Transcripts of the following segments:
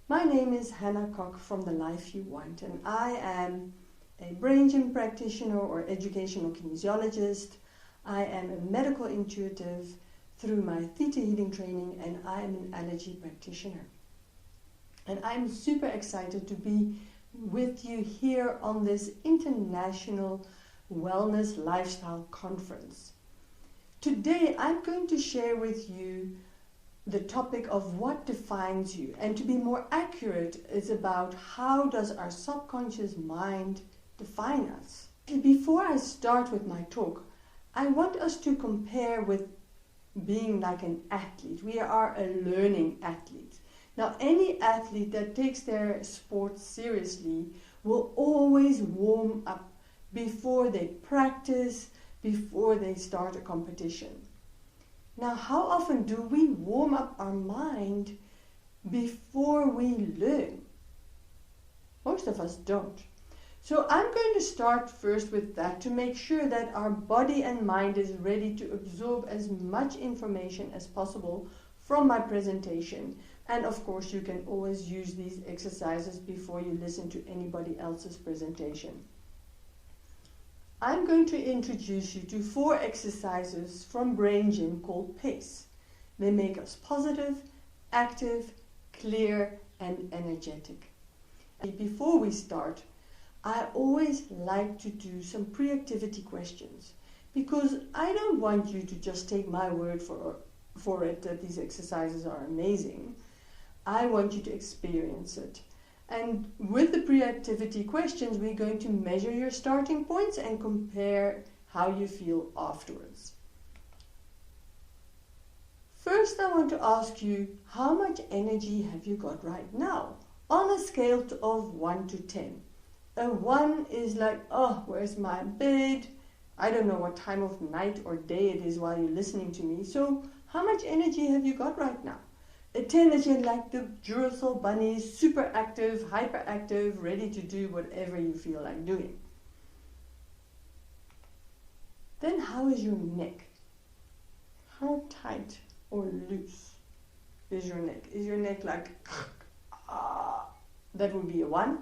My name is Hanna Kok from The Life You Want, and I am a brain gym practitioner or educational kinesiologist. I am a medical intuitive through my theta healing training, and I am an allergy practitioner. And I'm super excited to be with you here on this International Wellness Lifestyle Conference. Today I'm going to share with you the topic of what defines you, and to be more accurate, is about how does our subconscious mind define us. Before I start with my talk, I want us to compare with being like an athlete. We are a learning athlete. Now, any athlete that takes their sport seriously will always warm up before they practice, before they start a competition. Now, how often do we warm up our mind before we learn? Most of us don't. So I'm going to start first with that to make sure that our body and mind is ready to absorb as much information as possible from my presentation. And of course, you can always use these exercises before you listen to anybody else's presentation. I'm going to introduce you to 4 exercises from Brain Gym called PACE. They make us positive, active, clear, and energetic. And before we start, I always like to do some pre-activity questions, because I don't want you to just take my word for it that these exercises are amazing. I want you to experience it. And with the pre-activity questions, we're going to measure your starting points and compare how you feel afterwards. First, I want to ask you, how much energy have you got right now? On a scale of 1 to 10. A 1 is like, oh, where's my bed? I don't know what time of night or day it is while you're listening to me. So how much energy have you got right now? A 10 is like the Duracell bunny, super active, hyperactive, ready to do whatever you feel like doing. Then how is your neck? How tight or loose is your neck? Is your neck like, that would be a 1?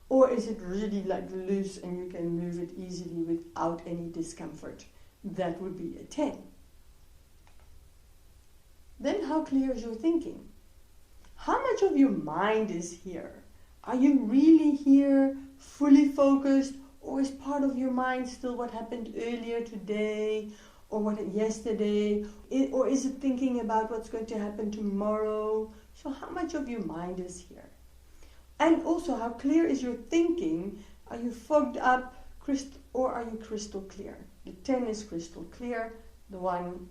Or is it really like loose and you can move it easily without any discomfort? That would be a 10. Then how clear is your thinking? How much of your mind is here? Are you really here, fully focused, or is part of your mind still what happened earlier today, or what yesterday, or is it thinking about what's going to happen tomorrow? So how much of your mind is here? And also, how clear is your thinking? Are you fogged up, or are you crystal clear? The 10 is crystal clear, the 1,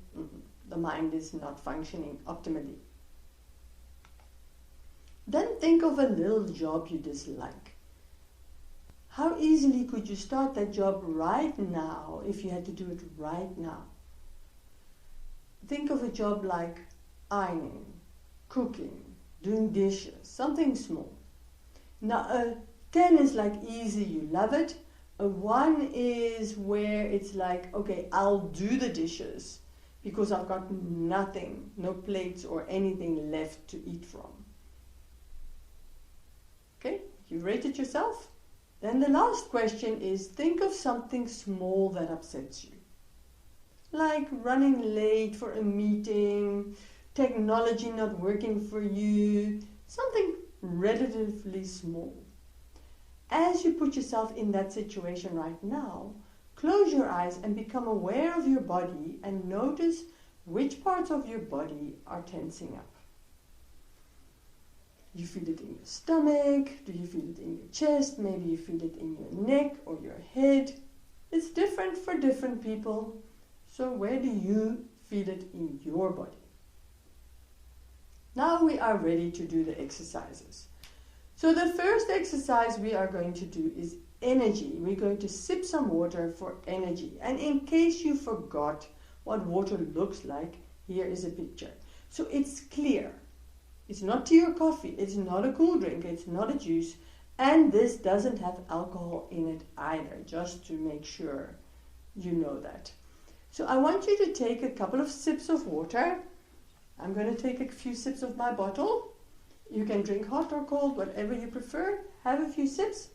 the mind is not functioning optimally. Then think of a little job you dislike. How easily could you start that job right now if you had to do it right now? Think of a job like ironing, cooking, doing dishes, something small. Now a 10 is like easy, you love it. A 1 is where it's like, okay, I'll do the dishes because I've got nothing, no plates or anything left to eat from. Okay, you rated yourself? Then the last question is, think of something small that upsets you. Like running late for a meeting, technology not working for you, something relatively small. As you put yourself in that situation right now, close your eyes and become aware of your body and notice which parts of your body are tensing up. You feel it in your stomach, do you feel it in your chest, maybe you feel it in your neck or your head. It's different for different people. So where do you feel it in your body? Now we are ready to do the exercises. So the first exercise we are going to do is energy. We're going to sip some water for energy. And in case you forgot what water looks like, here is a picture. So it's clear. It's not tea or coffee. It's not a cool drink. It's not a juice. And this doesn't have alcohol in it either, just to make sure you know that. So I want you to take a couple of sips of water. I'm going to take a few sips of my bottle. You can drink hot or cold, whatever you prefer. Have a few sips.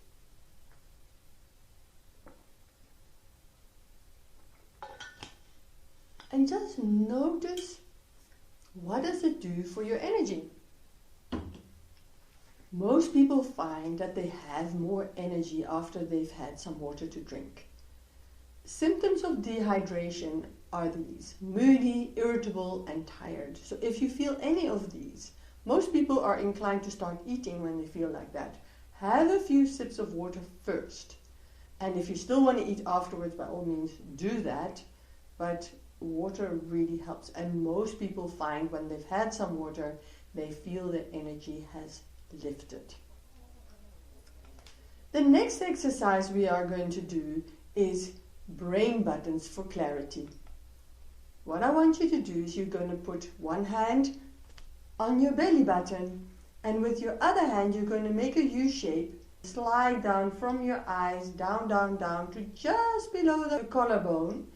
And just notice, what does it do for your energy? Most people find that they have more energy after they've had some water to drink. Symptoms of dehydration are these: moody, irritable, and tired. So if you feel any of these, most people are inclined to start eating when they feel like that. Have a few sips of water first. And if you still want to eat afterwards, by all means, do that. But water really helps. And most people find when they've had some water, they feel their energy has lifted. The next exercise we are going to do is brain buttons for clarity. What I want you to do is you're going to put one hand on your belly button, and with your other hand you're going to make a U shape, slide down from your eyes, down, down, down to just below the collarbone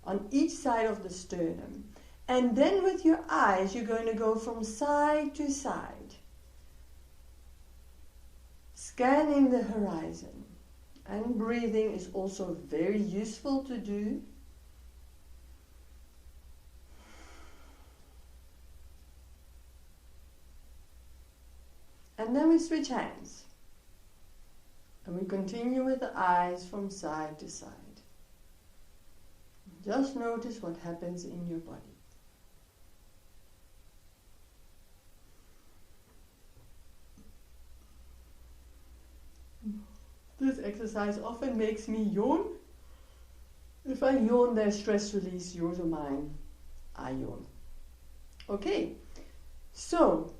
on each side of the sternum. And then with your eyes you're going to go from side to side, scanning the horizon. And breathing is also very useful to do. And then we switch hands. And we continue with the eyes from side to side. Just notice what happens in your body. This exercise often makes me yawn. If I yawn, there's stress release, yours or mine. I yawn. Okay, so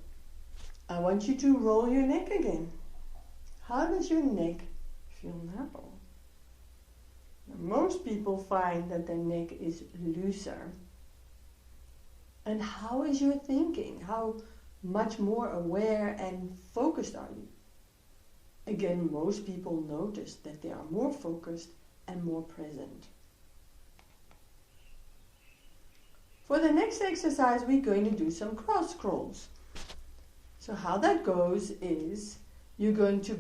I want you to roll your neck again. How does your neck feel now? Most people find that their neck is looser. And how is your thinking? How much more aware and focused are you? Again, most people notice that they are more focused and more present. For the next exercise, we're going to do some cross crawls. So how that goes is you're going to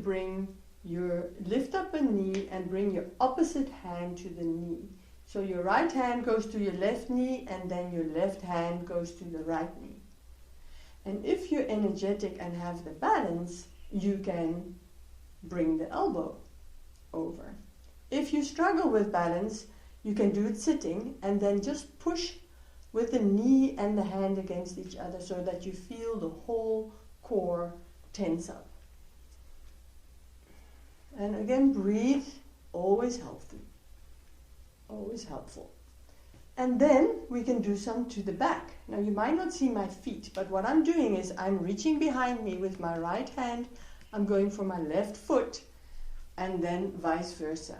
lift up a knee and bring your opposite hand to the knee. So your right hand goes to your left knee, and then your left hand goes to the right knee. And if you're energetic and have the balance, you can bring the elbow over. If you struggle with balance, you can do it sitting and then just push with the knee and the hand against each other so that you feel the whole core tense up. And again, breathe, always healthy, always helpful. And then we can do some to the back. Now you might not see my feet, but what I'm doing is I'm reaching behind me with my right hand. I'm going for my left foot, and then vice versa.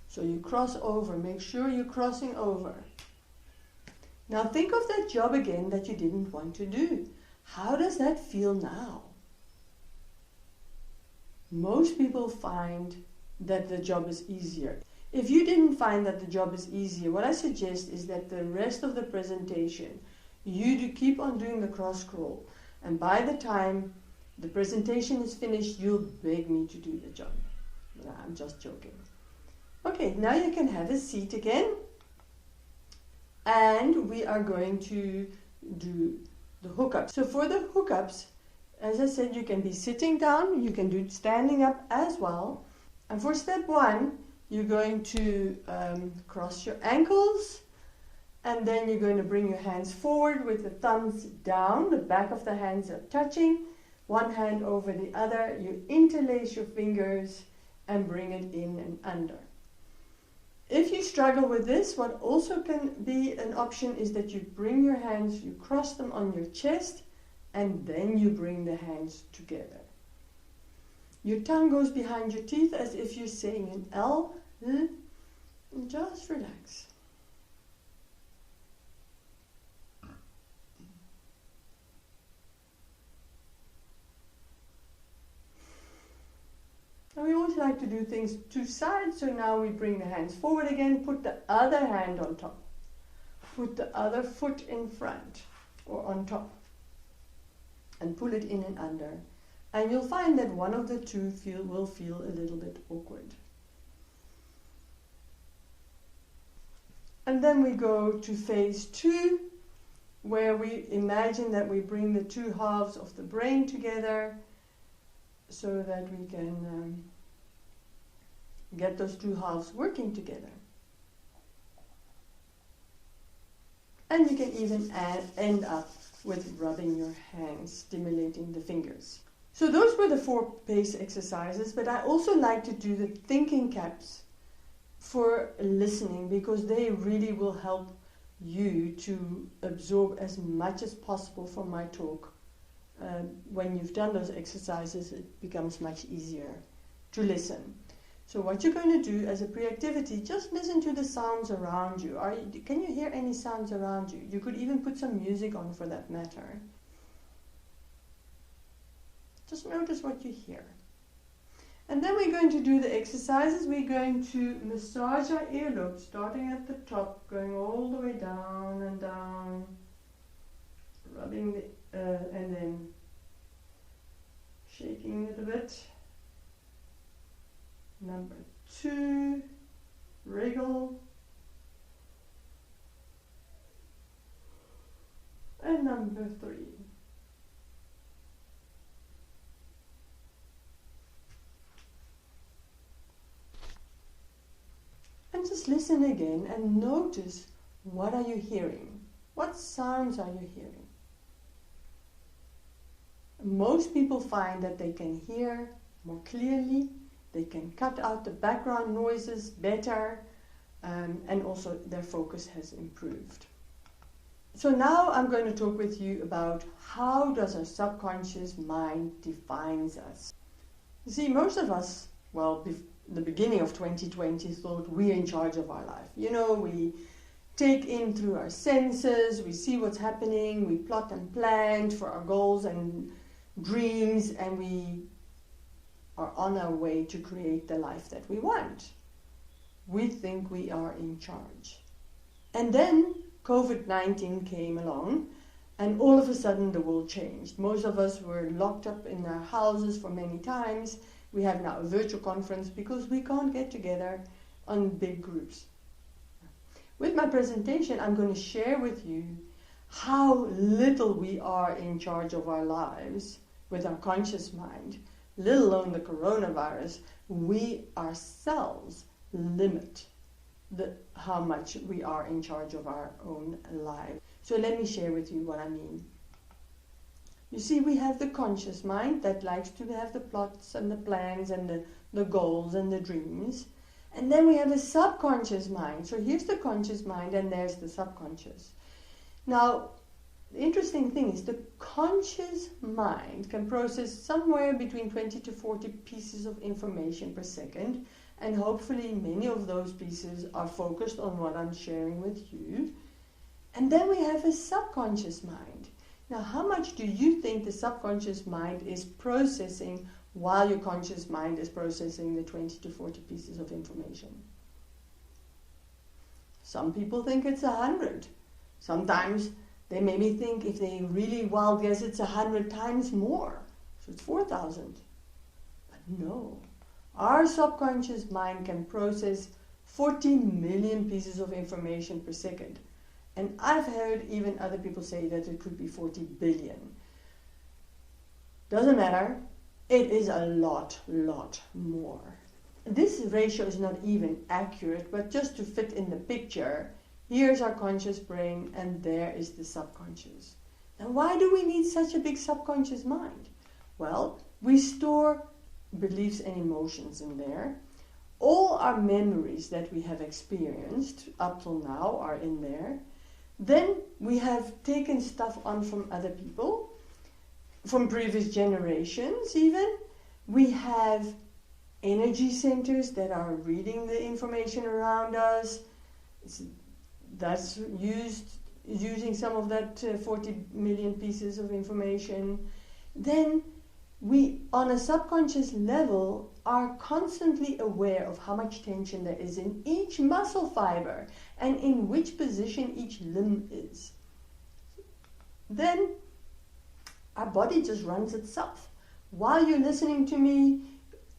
So you cross over, make sure you're crossing over. Now think of that job again that you didn't want to do. How does that feel now? Most people find that the job is easier. If you didn't find that the job is easier, what I suggest is that the rest of the presentation, you do keep on doing the cross crawl. And by the time the presentation is finished, you'll beg me to do the job. No, I'm just joking. Okay, now you can have a seat again. And we are going to do the hookups. So for the hookups, as I said, you can be sitting down, you can do it standing up as well. And for step one, you're going to cross your ankles, and then you're going to bring your hands forward with the thumbs down. The back of the hands are touching, one hand over the other. You interlace your fingers and bring it in and under. If you struggle with this, what also can be an option is that you bring your hands, you cross them on your chest, and then you bring the hands together. Your tongue goes behind your teeth as if you're saying an L, and just relax. Now we always like to do things to sides, so now we bring the hands forward again, put the other hand on top, put the other foot in front or on top. and pull it in and under. And you'll find that one of the two will feel a little bit awkward. And then we go to phase 2, where we imagine that we bring the two halves of the brain together so that we can get those two halves working together. And you can even end up with rubbing your hands, stimulating the fingers. So those were the 4 pace exercises, but I also like to do the thinking caps for listening, because they really will help you to absorb as much as possible from my talk. When you've done those exercises, it becomes much easier to listen. So what you're going to do as a pre-activity, just listen to the sounds around you. Can you hear any sounds around you? You could even put some music on for that matter. Just notice what you hear. And then we're going to do the exercises. We're going to massage our earlobes, starting at the top, going all the way down and down, rubbing and then shaking it a bit. Number 2, wriggle. And number 3. And just listen again and notice, what are you hearing? What sounds are you hearing? Most people find that they can hear more clearly, they can cut out the background noises better, and also their focus has improved. So now I'm going to talk with you about how does our subconscious mind defines us. You see, most of us, the beginning of 2020, thought we're in charge of our life. You know, we take in through our senses, we see what's happening, we plot and plan for our goals and dreams, and we are on our way to create the life that we want. We think we are in charge. And then COVID-19 came along, and all of a sudden the world changed. Most of us were locked up in our houses for many times. We have now a virtual conference because we can't get together on big groups. With my presentation, I'm going to share with you how little we are in charge of our lives with our conscious mind, let alone the coronavirus. We ourselves limit how much we are in charge of our own lives. So let me share with you what I mean. You see, we have the conscious mind that likes to have the plots and the plans and the goals and the dreams. And then we have a subconscious mind. So here's the conscious mind and there's the subconscious. Now, the interesting thing is the conscious mind can process somewhere between 20 to 40 pieces of information per second. And hopefully many of those pieces are focused on what I'm sharing with you. And then we have a subconscious mind. Now, how much do you think the subconscious mind is processing while your conscious mind is processing the 20 to 40 pieces of information? Some people think it's 100. Sometimes they maybe think, if they really wild guess, it's 100 times more. So it's 4,000. But no. Our subconscious mind can process 40 million pieces of information per second. And I've heard even other people say that it could be 40 billion. Doesn't matter. It is a lot more. This ratio is not even accurate, but just to fit in the picture, here's our conscious brain and there is the subconscious. Now, why do we need such a big subconscious mind? Well, we store beliefs and emotions in there. All our memories that we have experienced up till now are in there. Then we have taken stuff on from other people, from previous generations even. We have energy centers that are reading the information around us. That's using some of that 40 million pieces of information. Then we, on a subconscious level, are constantly aware of how much tension there is in each muscle fiber and in which position each limb is. Then Our body just runs itself. While you're listening to me,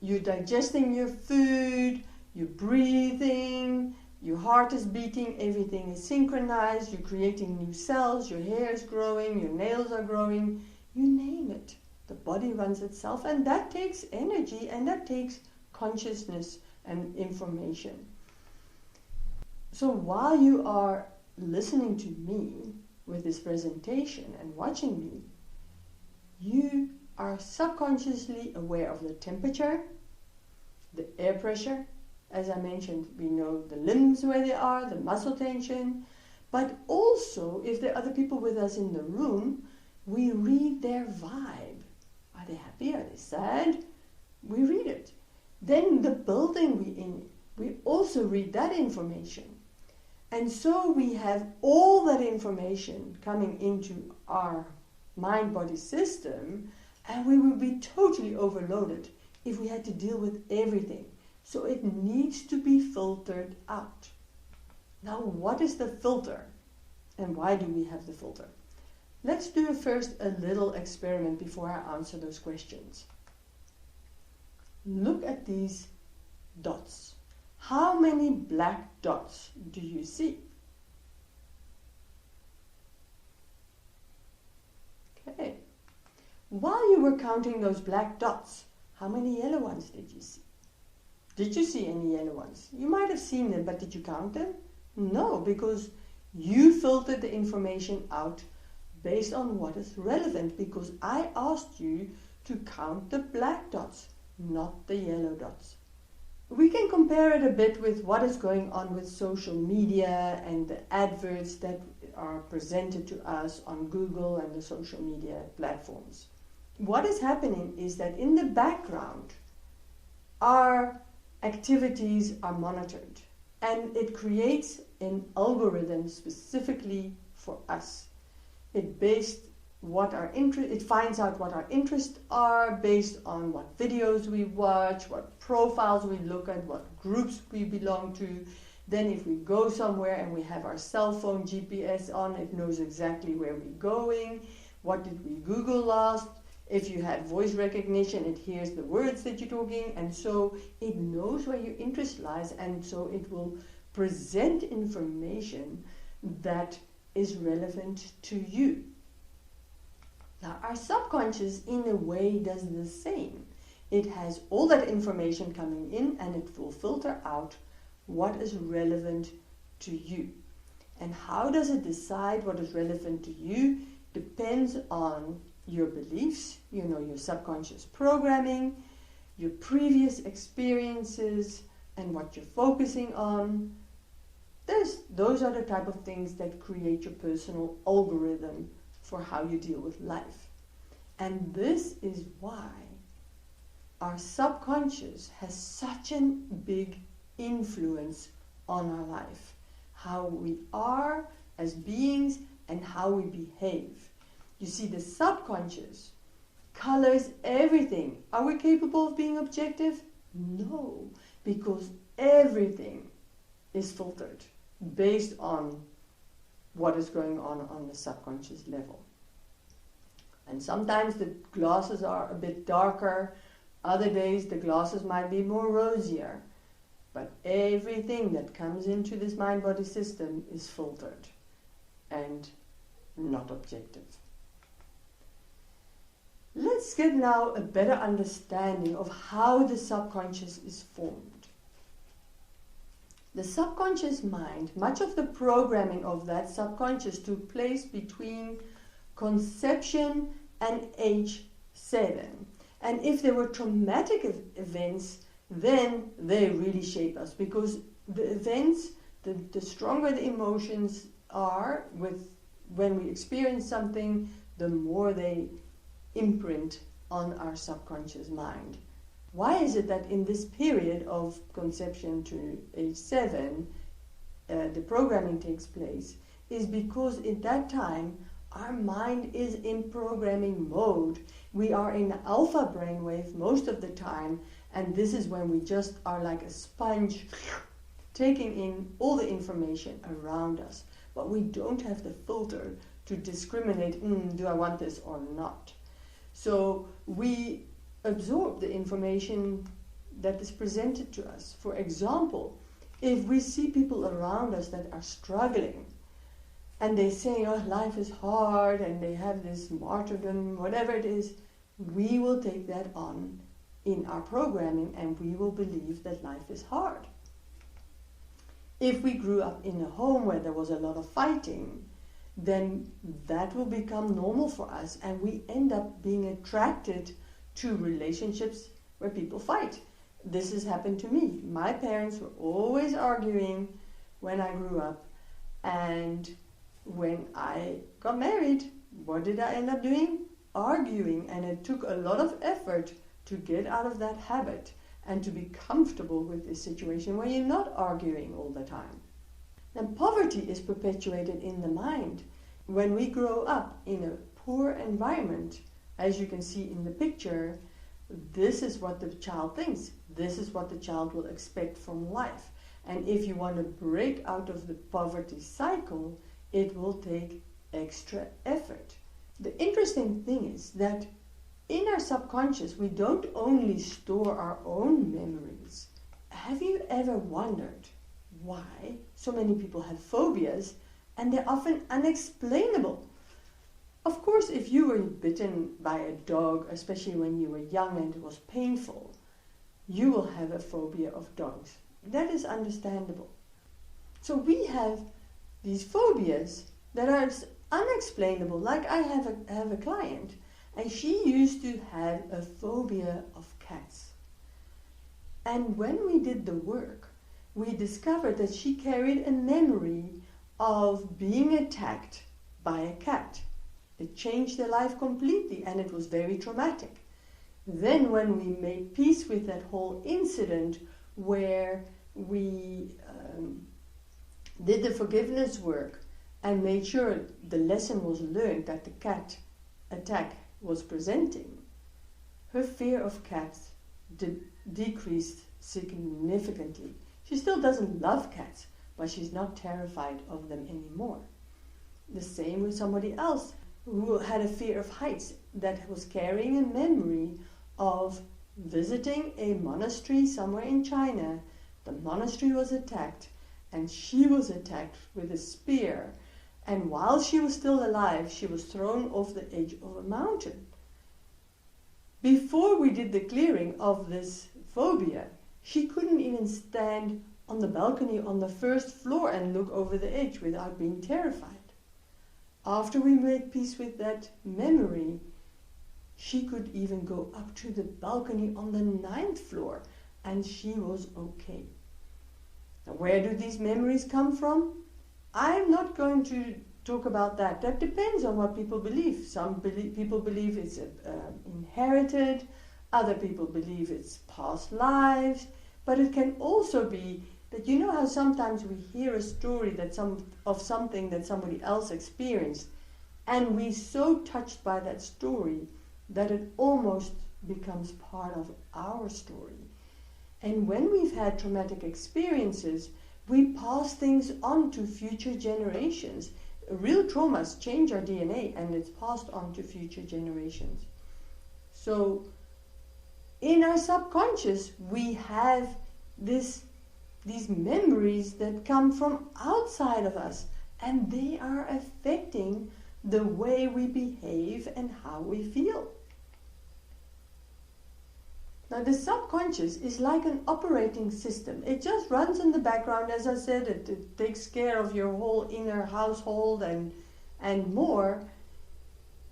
you're digesting your food, you're breathing, your heart is beating, everything is synchronized, you're creating new cells, your hair is growing, your nails are growing, you name it. The body runs itself, and that takes energy, and that takes consciousness and information. So while you are listening to me with this presentation and watching me, you are subconsciously aware of the temperature, the air pressure. As I mentioned, we know the limbs where they are, the muscle tension, but also if there are other people with us in the room, we read their vibe. Are they happy? Are they sad? We read it. Then the building we're in, we also read that information. And so we have all that information coming into our mind-body system, and we will be totally overloaded if we had to deal with everything. So it needs to be filtered out. Now, what is the filter? And why do we have the filter? Let's do first a little experiment before I answer those questions. Look at these dots. How many black dots do you see? Okay. While you were counting those black dots, how many yellow ones did you see? Did you see any yellow ones? You might have seen them, but did you count them? No, because you filtered the information out based on what is relevant, because I asked you to count the black dots, not the yellow dots. We can compare it a bit with what is going on with social media and the adverts that are presented to us on Google and the social media platforms. What is happening is that in the background, our activities are monitored, and it creates an algorithm specifically for us. It finds out what our interests are based on what videos we watch, what profiles we look at, what groups we belong to. Then if we go somewhere and we have our cell phone GPS on, it knows exactly where we're going. What did we Google last? If you had voice recognition, it hears the words that you're talking, and so it knows where your interest lies, and so it will present information that is relevant to you. Now, our subconscious, in a way, does the same. It has all that information coming in, and it will filter out what is relevant to you. And how does it decide what is relevant to you? Depends on your beliefs, your subconscious programming, your previous experiences, and what you're focusing on. Those are the type of things that create your personal algorithm for how you deal with life. And this is why our subconscious has such a big influence on our life, how we are as beings and how we behave. You see, the subconscious colors everything. Are we capable of being objective? No, because everything is filtered based on what is going on the subconscious level. And sometimes the glasses are a bit darker, other days the glasses might be more rosier. But everything that comes into this mind-body system is filtered and not objective. Let's get now a better understanding of how the subconscious is formed. The subconscious mind, much of the programming of that subconscious took place between conception and age 7. And if there were traumatic events, then they really shape us, because the events, the stronger the emotions are when we experience something, the more they imprint on our subconscious mind. Why is it that in this period of conception to age 7, the programming takes place? Is because at that time our mind is in programming mode. We are in alpha brainwave most of the time, and this is when we just are like a sponge taking in all the information around us. But we don't have the filter to discriminate, do I want this or not? So we absorb the information that is presented to us. For example, if we see people around us that are struggling and they say, oh, life is hard, and they have this martyrdom, whatever it is, we will take that on in our programming, and we will believe that life is hard. If we grew up in a home where there was a lot of fighting, then that will become normal for us, and we end up being attracted to relationships where people fight. This has happened to me. My parents were always arguing when I grew up, and when I got married, what did I end up doing? Arguing, and it took a lot of effort to get out of that habit and to be comfortable with this situation where you're not arguing all the time. And poverty is perpetuated in the mind. When we grow up in a poor environment, as you can see in the picture, this is what the child thinks. This is what the child will expect from life. And if you want to break out of the poverty cycle, it will take extra effort. The interesting thing is that in our subconscious, we don't only store our own memories. Have you ever wondered why so many people have phobias, and they're often unexplainable? Of course, if you were bitten by a dog, especially when you were young and it was painful, you will have a phobia of dogs. That is understandable. So we have these phobias that are unexplainable. Like I have a client, and she used to have a phobia of cats. And when we did the work, we discovered that she carried a memory of being attacked by a cat. It changed her life completely, and it was very traumatic. Then when we made peace with that whole incident, where we did the forgiveness work and made sure the lesson was learned that the cat attack was presenting, her fear of cats decreased significantly. She still doesn't love cats, but she's not terrified of them anymore. The same with somebody else who had a fear of heights, that was carrying a memory of visiting a monastery somewhere in China. The monastery was attacked, and she was attacked with a spear. And while she was still alive, she was thrown off the edge of a mountain. Before we did the clearing of this phobia, she couldn't even stand on the balcony on the first floor and look over the edge without being terrified. After we made peace with that memory, she could even go up to the balcony on the 9th floor, and she was okay. Now, where do these memories come from? I'm not going to talk about that. That depends on what people believe. Some people believe it's inherited, other people believe it's past lives, but it can also be that, you know how sometimes we hear a story of something that somebody else experienced, and we're so touched by that story that it almost becomes part of our story. And when we've had traumatic experiences, we pass things on to future generations. Real traumas change our DNA, and it's passed on to future generations. So in our subconscious, we have these memories that come from outside of us, and they are affecting the way we behave and how we feel. Now, the subconscious is like an operating system. It just runs in the background. As I said, it takes care of your whole inner household and more.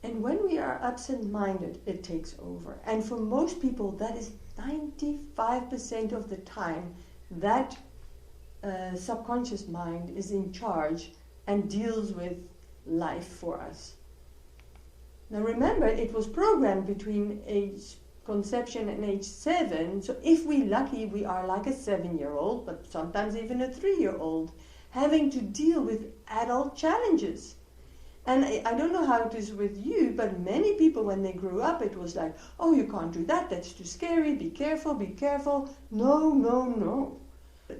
And when we are absent-minded, it takes over. And for most people, that is 95% of the time, that subconscious mind is in charge and deals with life for us. Now remember, it was programmed between age conception and age 7, so if we're lucky, we are like a 7-year-old, but sometimes even a 3-year-old, having to deal with adult challenges. And I don't know how it is with you, but many people, when they grew up, it was like, oh, you can't do that, that's too scary, be careful, be careful. No, no, no.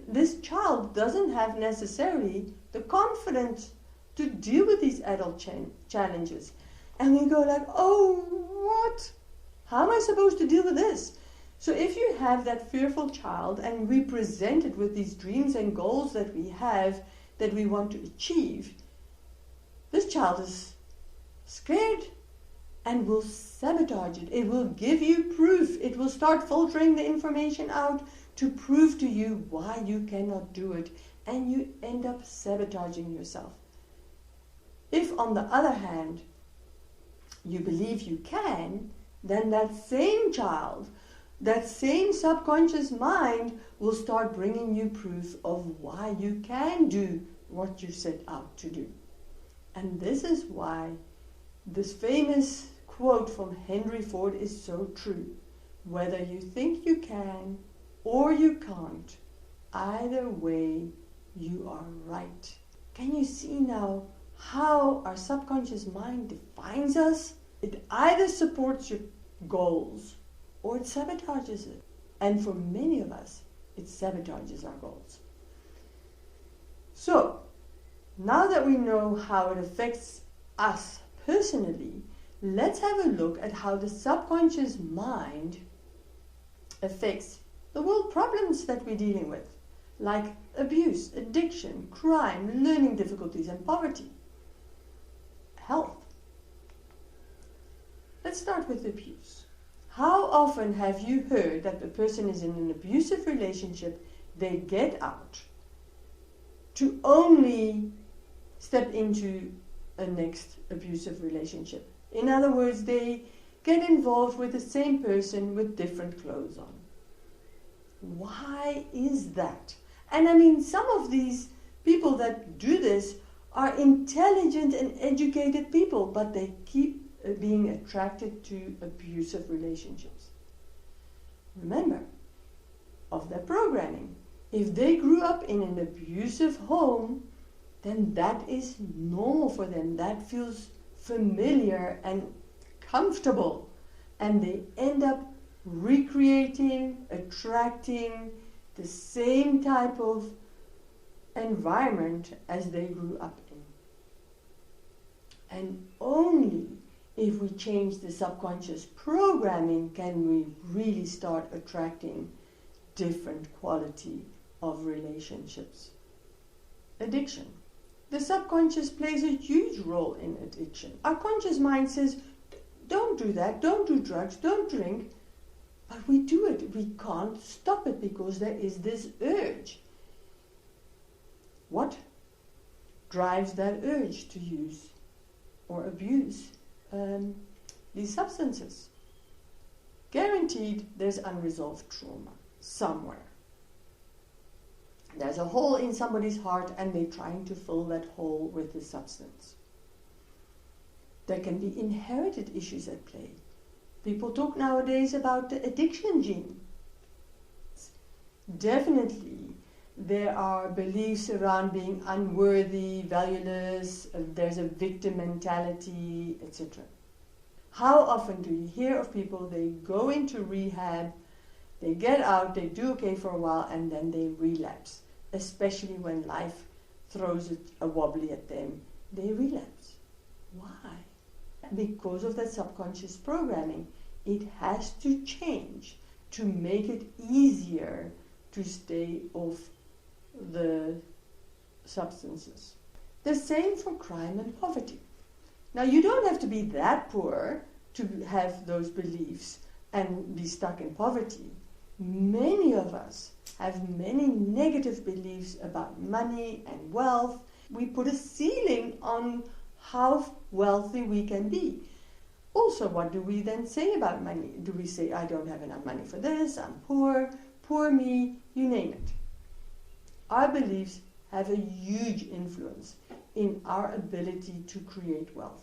This child doesn't have necessarily the confidence to deal with these adult challenges. And we go like, oh, what? How am I supposed to deal with this? So if you have that fearful child and we present it with these dreams and goals that we have that we want to achieve, this child is scared and will sabotage it. It will give you proof. It will start filtering the information out to prove to you why you cannot do it, and you end up sabotaging yourself. If, on the other hand, you believe you can, then that same child, that same subconscious mind will start bringing you proof of why you can do what you set out to do. And this is why this famous quote from Henry Ford is so true. Whether you think you can or you can't, either way, you are right. Can you see now how our subconscious mind defines us? It either supports your goals or it sabotages it. And for many of us, it sabotages our goals. So, now that we know how it affects us personally, let's have a look at how the subconscious mind affects the world problems that we're dealing with, like abuse, addiction, crime, learning difficulties, and poverty. Health. Let's start with abuse. How often have you heard that the person is in an abusive relationship, they get out to only step into a next abusive relationship? In other words, they get involved with the same person with different clothes on. Why is that? And I mean, some of these people that do this are intelligent and educated people, but they keep being attracted to abusive relationships. Remember, of their programming, if they grew up in an abusive home, then that is normal for them. That feels familiar and comfortable. And they end up recreating, attracting the same type of environment as they grew up in. And only if we change the subconscious programming can we really start attracting different quality of relationships. Addiction. The subconscious plays a huge role in addiction. Our conscious mind says, don't do that, don't do drugs, don't drink. But we do it. We can't stop it because there is this urge. What drives that urge to use or abuse these substances? Guaranteed there's unresolved trauma somewhere. There's a hole in somebody's heart and they're trying to fill that hole with the substance. There can be inherited issues at play. People talk nowadays about the addiction gene. Definitely, there are beliefs around being unworthy, valueless, there's a victim mentality, etc. How often do you hear of people, they go into rehab, they get out, they do okay for a while, and then they relapse, especially when life throws a wobbly at them. They relapse. Why? Because of that subconscious programming. It has to change to make it easier to stay off the substances. The same for crime and poverty. Now, you don't have to be that poor to have those beliefs and be stuck in poverty. Many of us have many negative beliefs about money and wealth. We put a ceiling on how wealthy we can be. Also, what do we then say about money? Do we say, I don't have enough money for this, I'm poor, poor me, you name it. Our beliefs have a huge influence in our ability to create wealth.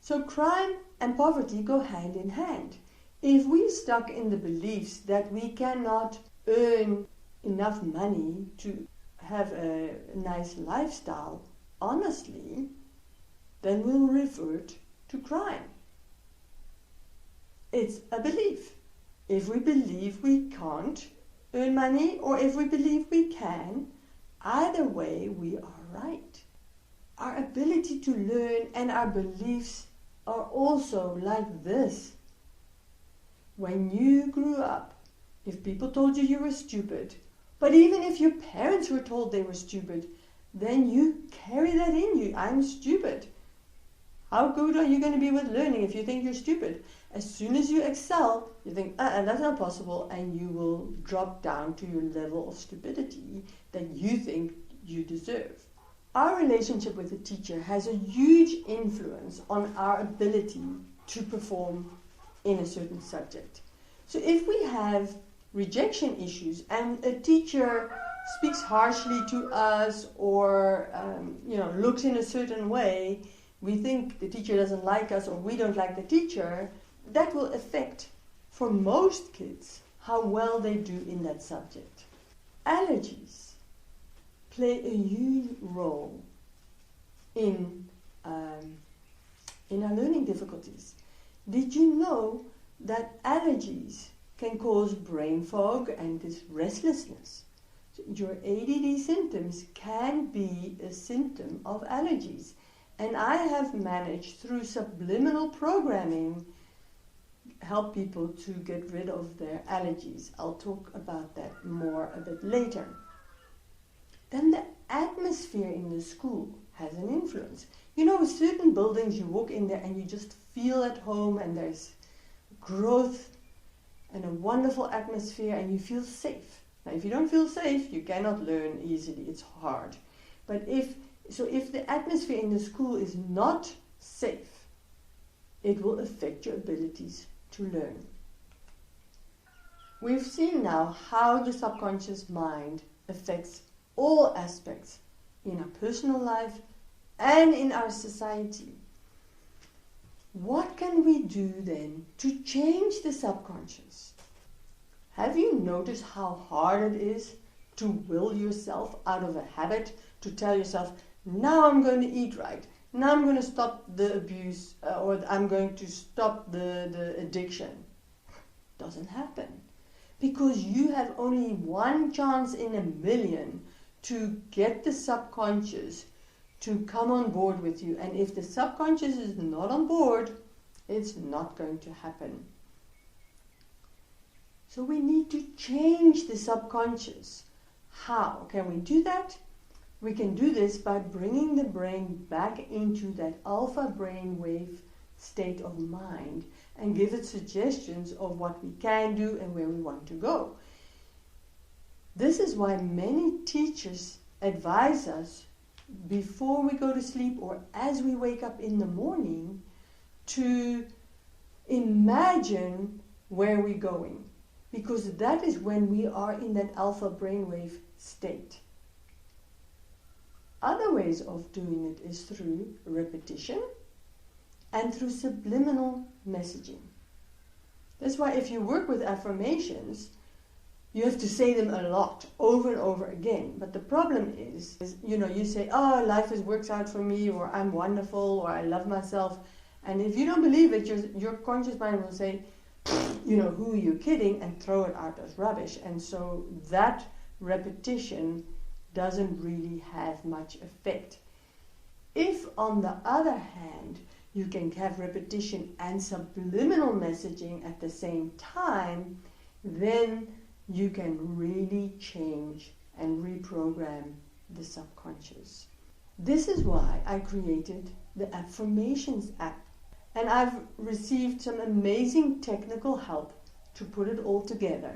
So crime and poverty go hand in hand. If we're stuck in the beliefs that we cannot earn enough money to have a nice lifestyle, honestly, then we'll revert to crime. It's a belief. If we believe we can't earn money or if we believe we can, either way we are right. Our ability to learn and our beliefs are also like this. When you grew up, if people told you were stupid, but even if your parents were told they were stupid, then you carry that in you. I'm stupid. How good are you going to be with learning if you think you're stupid? As soon as you excel, you think, that's not possible, and you will drop down to your level of stupidity that you think you deserve. Our relationship with the teacher has a huge influence on our ability to perform in a certain subject. So if we have rejection issues and a teacher speaks harshly to us or looks in a certain way, we think the teacher doesn't like us or we don't like the teacher, that will affect, for most kids, how well they do in that subject. Allergies play a huge role in our learning difficulties. Did you know that allergies can cause brain fog and this restlessness? So your ADD symptoms can be a symptom of allergies. And I have managed, through subliminal programming, help people to get rid of their allergies. I'll talk about that more a bit later. Then the atmosphere in the school has an influence. You know, certain buildings, you walk in there and you just feel at home, and there's growth and a wonderful atmosphere, and you feel safe. Now, if you don't feel safe, you cannot learn easily. It's hard. But if the atmosphere in the school is not safe, it will affect your abilities to learn. We've seen now how the subconscious mind affects all aspects in our personal life and in our society. What can we do then to change the subconscious? Have you noticed how hard it is to will yourself out of a habit, to tell yourself, now I'm going to eat right, now I'm going to stop the abuse, or I'm going to stop the addiction? Doesn't happen. Because you have only one chance in a million to get the subconscious to come on board with you. And if the subconscious is not on board, it's not going to happen. So we need to change the subconscious. How can we do that? We can do this by bringing the brain back into that alpha brainwave state of mind and give it suggestions of what we can do and where we want to go. This is why many teachers advise us before we go to sleep or as we wake up in the morning to imagine where we're going, because that is when we are in that alpha brainwave state. Other ways of doing it is through repetition and through subliminal messaging. That's why if you work with affirmations, you have to say them a lot, over and over again. But the problem is you say, oh, life works out for me, or I'm wonderful, or I love myself. And if you don't believe it, your conscious mind will say, who are you kidding, and throw it out as rubbish. And so that repetition doesn't really have much effect. If, on the other hand, you can have repetition and subliminal messaging at the same time, then you can really change and reprogram the subconscious. This is why I created the Affirmations App. And I've received some amazing technical help to put it all together.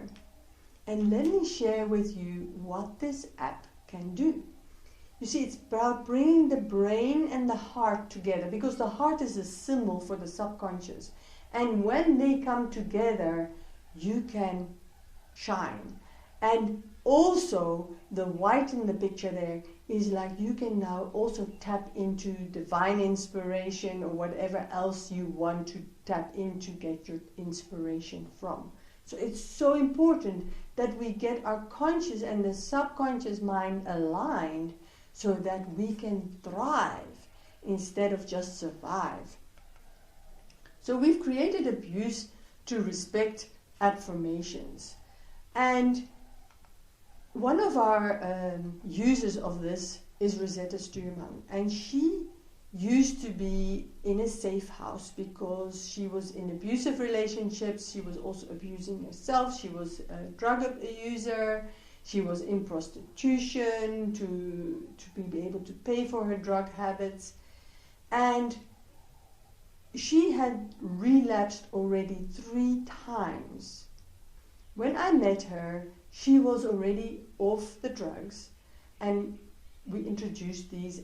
And let me share with you what this app can do. You see, it's about bringing the brain and the heart together, because the heart is a symbol for the subconscious. And when they come together, you can shine. And also, the white in the picture there is like you can now also tap into divine inspiration or whatever else you want to tap into, get your inspiration from. So it's so important that we get our conscious and the subconscious mind aligned so that we can thrive instead of just survive. So we've created Abuse to Respect Affirmations. And one of our users of this is Rosetta Stuurman, and she used to be in a safe house because she was in abusive relationships. She was also abusing herself. She was a drug user. She was in prostitution to be able to pay for her drug habits. And she had relapsed already 3 times. When I met her, she was already off the drugs, and we introduced these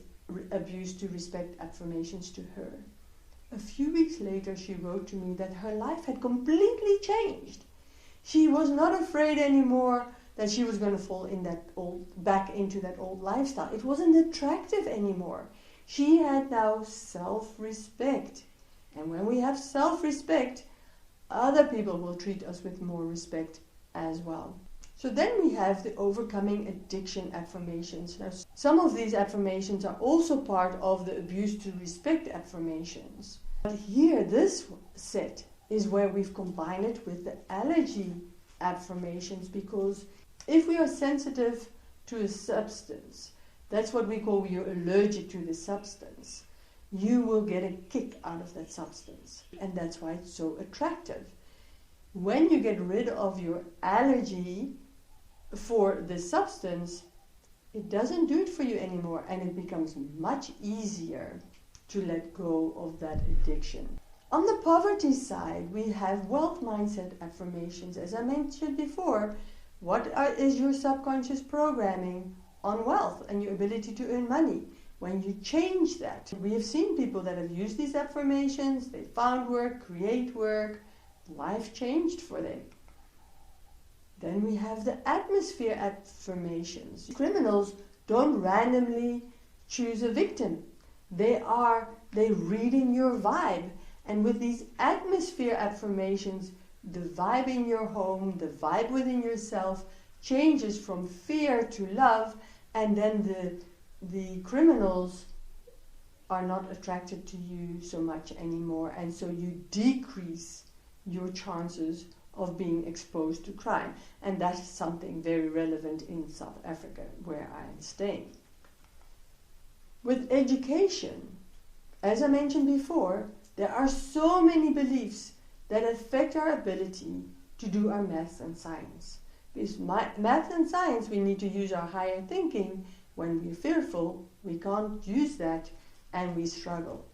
abuse to respect affirmations to her. A few weeks later, she wrote to me that her life had completely changed. She was not afraid anymore that she was going to fall in back into that old lifestyle. It wasn't attractive anymore. She had now self-respect. And when we have self-respect, other people will treat us with more respect as well. So then we have the overcoming addiction affirmations. Now, some of these affirmations are also part of the abuse to respect affirmations. But here, this set is where we've combined it with the allergy affirmations, because if we are sensitive to a substance, that's what we call you're allergic to the substance, you will get a kick out of that substance. And that's why it's so attractive. When you get rid of your allergy for the substance, it doesn't do it for you anymore, and it becomes much easier to let go of that addiction. On the poverty side, we have wealth mindset affirmations. As I mentioned before, is your subconscious programming on wealth and your ability to earn money? When you change that, we have seen people that have used these affirmations, they found work, create work, life changed for them. Then we have the atmosphere affirmations. Criminals don't randomly choose a victim. They're reading your vibe. And with these atmosphere affirmations, the vibe in your home, the vibe within yourself changes from fear to love, and then the criminals are not attracted to you so much anymore, and so you decrease your chances of being exposed to crime. And that is something very relevant in South Africa, where I am staying. With education, as I mentioned before, there are so many beliefs that affect our ability to do our maths and science. Because math and science, we need to use our higher thinking. When we're fearful, we can't use that, and we struggle.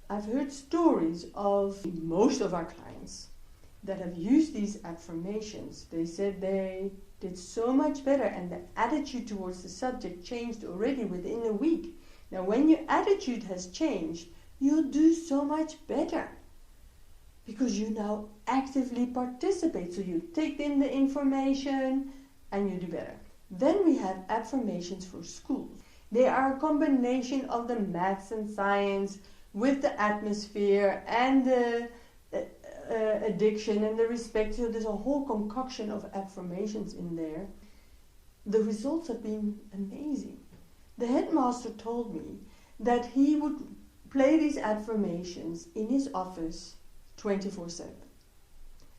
I've heard stories of most of our clients that have used these affirmations. They said they did so much better, and the attitude towards the subject changed already within a week. Now, when your attitude has changed, you'll do so much better, because you now actively participate. So you take in the information and you do better. Then we have affirmations for schools. They are a combination of the maths and science with the atmosphere and the addiction and the respect. So there's a whole concoction of affirmations in there. The results have been amazing. The headmaster told me that he would play these affirmations in his office 24/7.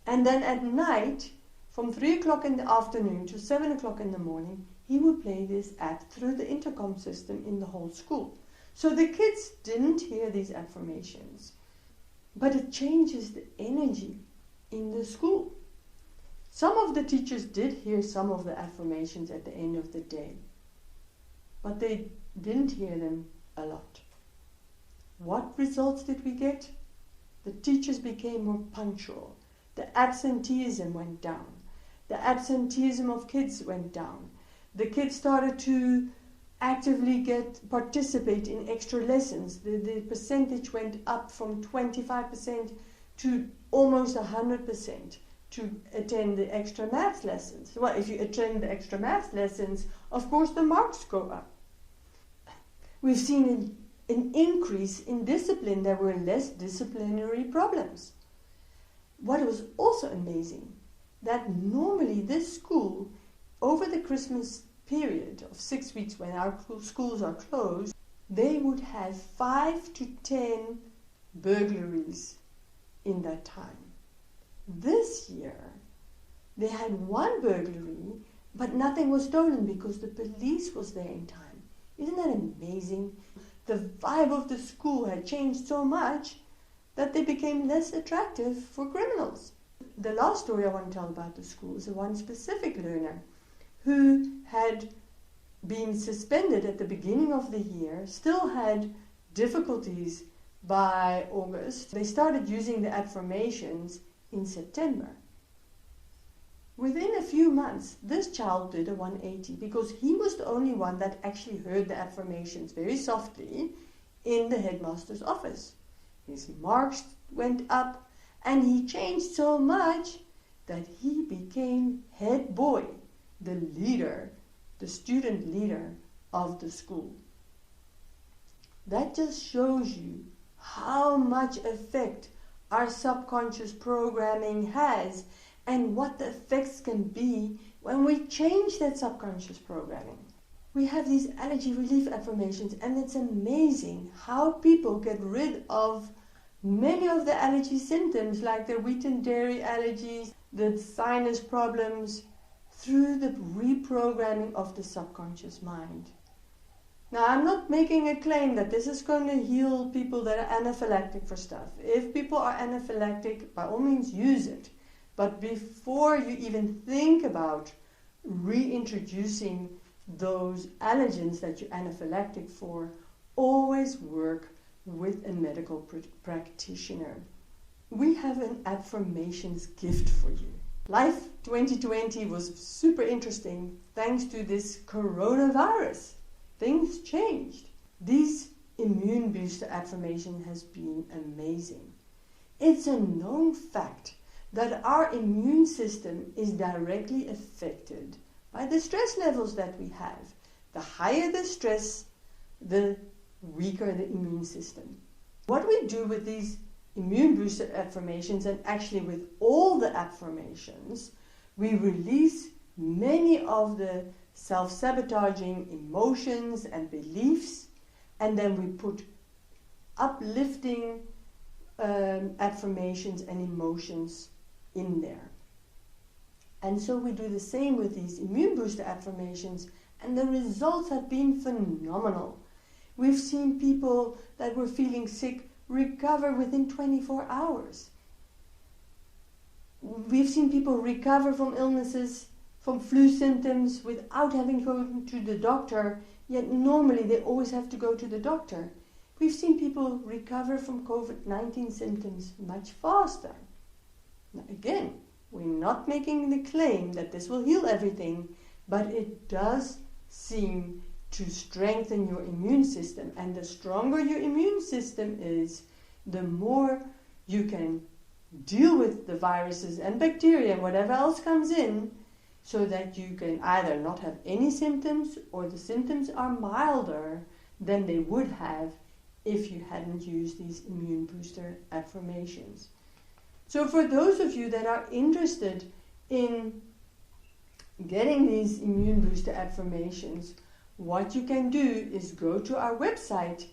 And then at night, from 3 o'clock in the afternoon to 7 o'clock in the morning, he would play this through the intercom system in the whole school. So the kids didn't hear these affirmations, but it changes the energy in the school. Some of the teachers did hear some of the affirmations at the end of the day, but they didn't hear them a lot. What results did we get? The teachers became more punctual. The absenteeism went down. The absenteeism of kids went down. The kids started to actively participate in extra lessons. The percentage went up from 25% to almost 100% to attend the extra maths lessons. Well, if you attend the extra maths lessons, of course the marks go up. We've seen an increase in discipline. There were less disciplinary problems. What was also amazing, that normally this school, over the Christmas period of 6 weeks when our schools are closed, they would have 5 to 10 burglaries in that time. This year, they had 1 burglary, but nothing was stolen because the police was there in time. Isn't that amazing? the vibe of the school had changed so much that they became less attractive for criminals. The last story I want to tell about the school is one specific learner who had been suspended at the beginning of the year, still had difficulties by August. They started using the affirmations in September. Within a few months, this child did a 180 because he was the only one that actually heard the affirmations very softly in the headmaster's office. His marks went up and he changed so much that he became head boy, the leader, the student leader of the school. That just shows you how much effect our subconscious programming has and what the effects can be when we change that subconscious programming. We have these allergy relief affirmations, and it's amazing how people get rid of many of the allergy symptoms, like the wheat and dairy allergies, the sinus problems, through the reprogramming of the subconscious mind. Now, I'm not making a claim that this is going to heal people that are anaphylactic for stuff. If people are anaphylactic, by all means use it. But before you even think about reintroducing those allergens that you're anaphylactic for, always work with a medical practitioner. We have an affirmations gift for you. Life 2020 was super interesting thanks to this coronavirus. Things changed. These immune booster affirmation has been amazing. It's a known fact that our immune system is directly affected by the stress levels that we have. The higher the stress, the weaker the immune system. What we do with these immune booster affirmations, and actually with all the affirmations, we release many of the self-sabotaging emotions and beliefs, and then we put uplifting affirmations and emotions in there. And so we do the same with these immune booster affirmations, and the results have been phenomenal. We've seen people that were feeling sick recover within 24 hours. We've seen people recover from illnesses, from flu symptoms, without having to go to the doctor, yet normally they always have to go to the doctor. We've seen people recover from COVID-19 symptoms much faster. Now again, we're not making the claim that this will heal everything, but it does seem to strengthen your immune system. And the stronger your immune system is, the more you can deal with the viruses and bacteria and whatever else comes in, so that you can either not have any symptoms, or the symptoms are milder than they would have if you hadn't used these immune booster affirmations. So for those of you that are interested in getting these immune booster affirmations, what you can do is go to our website,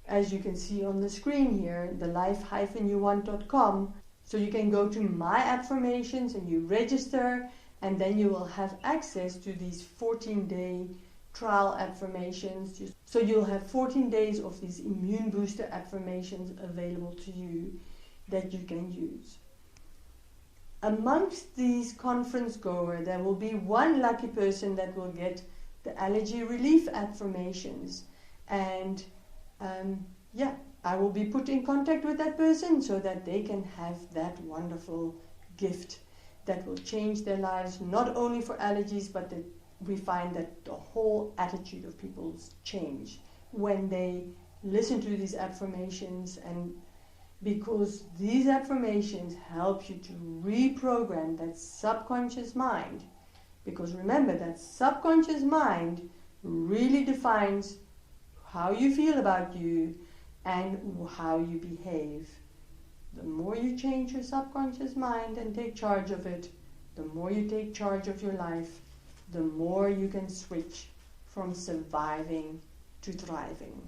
as you can see on the screen here, thelife-you-want.com. So you can go to My Affirmations and you register, and then you will have access to these 14-day trial affirmations. So you'll have 14 days of these immune booster affirmations available to you that you can use. Amongst these conference goers, there will be one lucky person that will get the allergy relief affirmations, and I will be put in contact with that person so that they can have that wonderful gift that will change their lives, not only for allergies, but that we find that the whole attitude of people change when they listen to these affirmations, and because these affirmations help you to reprogram that subconscious mind. Because remember, that subconscious mind really defines how you feel about you and how you behave. The more you change your subconscious mind and take charge of it, the more you take charge of your life, the more you can switch from surviving to thriving.